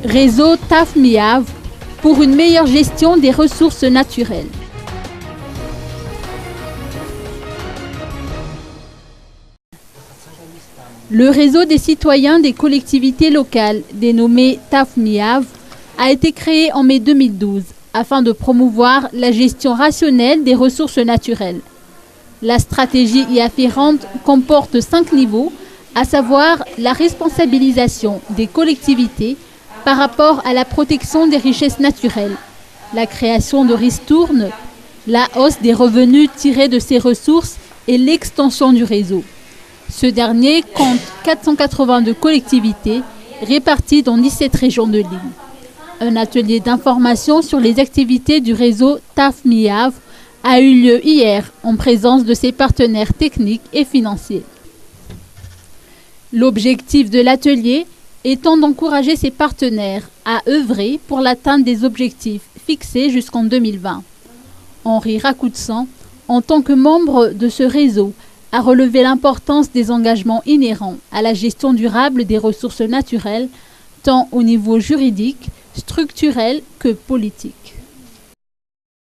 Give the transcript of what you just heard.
Réseau TAF-MIAV pour une meilleure gestion des ressources naturelles. Le réseau des citoyens des collectivités locales, dénommé TAF-MIAV, a été créé en mai 2012 afin de promouvoir la gestion rationnelle des ressources naturelles. La stratégie y afférente comporte 5 niveaux, à savoir la responsabilisation des collectivités par rapport à la protection des richesses naturelles, la création de ristournes, la hausse des revenus tirés de ces ressources et l'extension du réseau. Ce dernier compte 482 collectivités réparties dans 17 régions de l'île. Un atelier d'information sur les activités du réseau TAF-MIAV a eu lieu hier en présence de ses partenaires techniques et financiers. L'objectif de l'atelier étant d'encourager ses partenaires à œuvrer pour l'atteinte des objectifs fixés jusqu'en 2020. Henri Racoudsan, en tant que membre de ce réseau, a relevé l'importance des engagements inhérents à la gestion durable des ressources naturelles, tant au niveau juridique, structurel que politique.